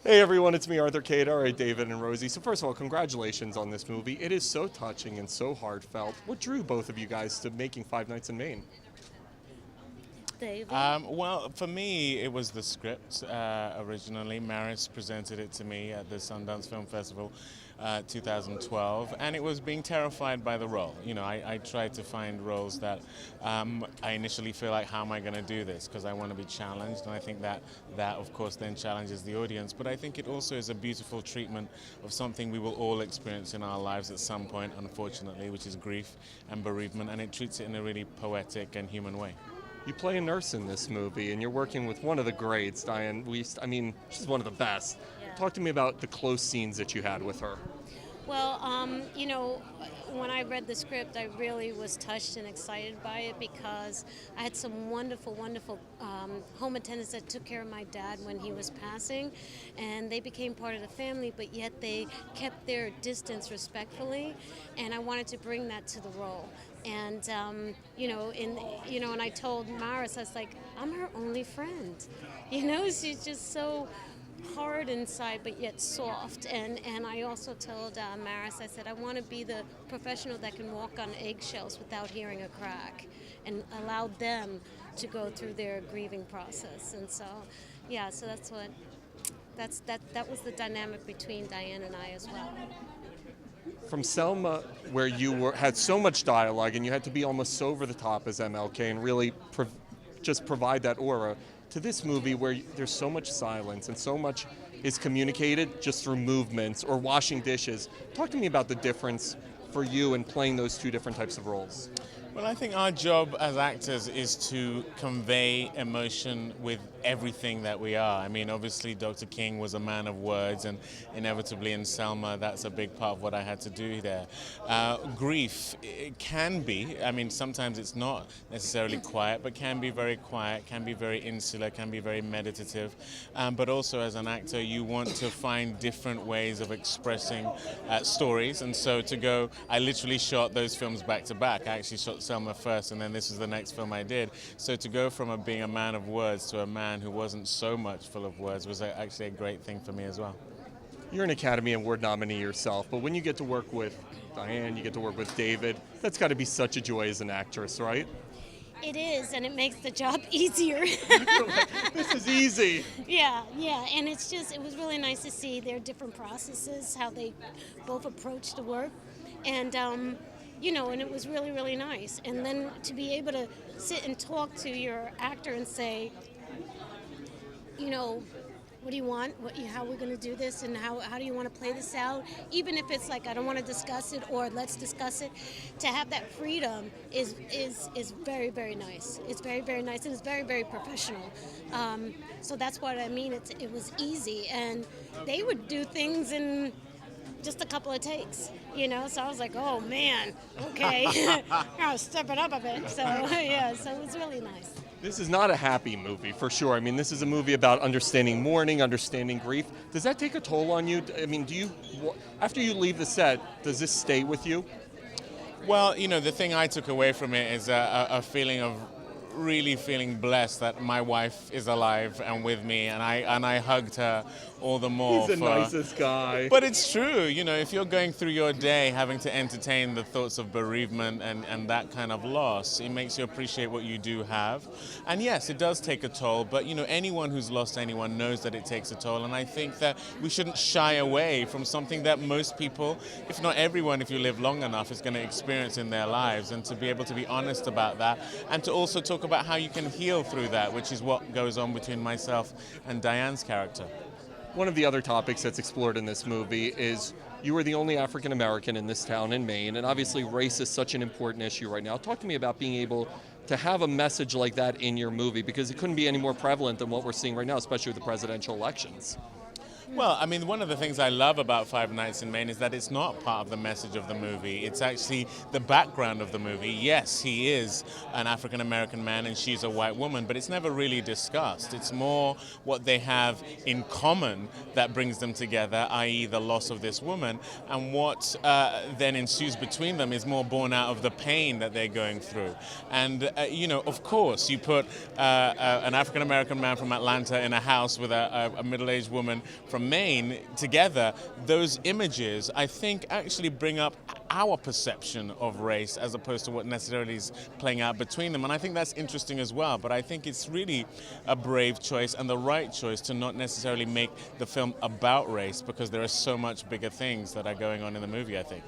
Hey everyone, it's me, Arthur Kade. All right, David and Rosie. So first of all, congratulations on this movie. It is so touching and so heartfelt. What drew both of you guys to making Five Nights in Maine? David? Well, for me, it was the script originally. Maris presented it to me at the Sundance Film Festival 2012, and it was being terrified by the role. You know, I tried to find roles that I initially feel like, how am I going to do this? Because I want to be challenged, and I think that of course, then challenges the audience. But I think it also is a beautiful treatment of something we will all experience in our lives at some point, unfortunately, which is grief and bereavement, and it treats it in a really poetic and human way. You play a nurse in this movie, and you're working with one of the greats, Diane. She's one of the best. Yeah. Talk to me about the close scenes that you had with her. Well, when I read the script, I really was touched and excited by it because I had some wonderful, wonderful home attendants that took care of my dad when he was passing, and they became part of the family, but yet they kept their distance respectfully, and I wanted to bring that to the role. And and I told Maris, I was like, I'm her only friend. She's just so hard inside but yet soft, and I also told Maris, I said, I want to be the professional that can walk on eggshells without hearing a crack and allow them to go through their grieving process. And so that was the dynamic between Diane and I as well. From Selma, where you had so much dialogue and you had to be almost so over the top as MLK and really just provide that aura, to this movie where there's so much silence and so much is communicated just through movements or washing dishes. Talk to me about the difference for you in playing those two different types of roles. Well, I think our job as actors is to convey emotion with everything that we are. I mean, obviously, Dr. King was a man of words, and inevitably in Selma, that's a big part of what I had to do there. Grief, it can be, sometimes it's not necessarily quiet, but can be very quiet, can be very insular, can be very meditative. But also as an actor, you want to find different ways of expressing stories. And so I literally shot those films back to back. I actually shot Selma first, and then this was the next film I did. So to go from being a man of words to a man who wasn't so much full of words was actually a great thing for me as well. You're an Academy Award nominee yourself, but when you get to work with Diane, you get to work with David, that's got to be such a joy as an actress, right? It is, and it makes the job easier. This is easy. Yeah, and it was really nice to see their different processes, how they both approach the work, and and it was really, really nice. And then to be able to sit and talk to your actor and say, what do you want? How are we going to do this? And how do you want to play this out? Even if it's like, I don't want to discuss it, or let's discuss it. To have that freedom is very, very nice. It's very, very nice, and it's very, very professional. So that's what I mean. It was easy, and they would do things in just a couple of takes, so I was like, oh man, okay, I'll step it up a bit. So so it was really nice. This is not a happy movie, for sure. This is a movie about understanding mourning, understanding grief. Does that take a toll on you? After you leave the set, does this stay with you? Well, the thing I took away from it is a feeling of really feeling blessed that my wife is alive and with me, and I hugged her all the more. He's the nicest guy. But it's true, if you're going through your day having to entertain the thoughts of bereavement and that kind of loss, it makes you appreciate what you do have. And yes, it does take a toll, but anyone who's lost anyone knows that it takes a toll, and I think that we shouldn't shy away from something that most people, if not everyone, if you live long enough, is going to experience in their lives, and to be able to be honest about that, and to also talk about how you can heal through that, which is what goes on between myself and Diane's character. One of the other topics that's explored in this movie is you are the only African American in this town in Maine, and obviously race is such an important issue right now. Talk to me about being able to have a message like that in your movie, because it couldn't be any more prevalent than what we're seeing right now, especially with the presidential elections. Well, one of the things I love about Five Nights in Maine is that it's not part of the message of the movie. It's actually the background of the movie. Yes, he is an African-American man and she's a white woman, but it's never really discussed. It's more what they have in common that brings them together, i.e. the loss of this woman, and what then ensues between them is more born out of the pain that they're going through. And, of course, you put an African-American man from Atlanta in a house with a middle-aged woman from from Maine together, those images, I think, actually bring up our perception of race as opposed to what necessarily is playing out between them. And I think that's interesting as well. But I think it's really a brave choice and the right choice to not necessarily make the film about race, because there are so much bigger things that are going on in the movie, I think.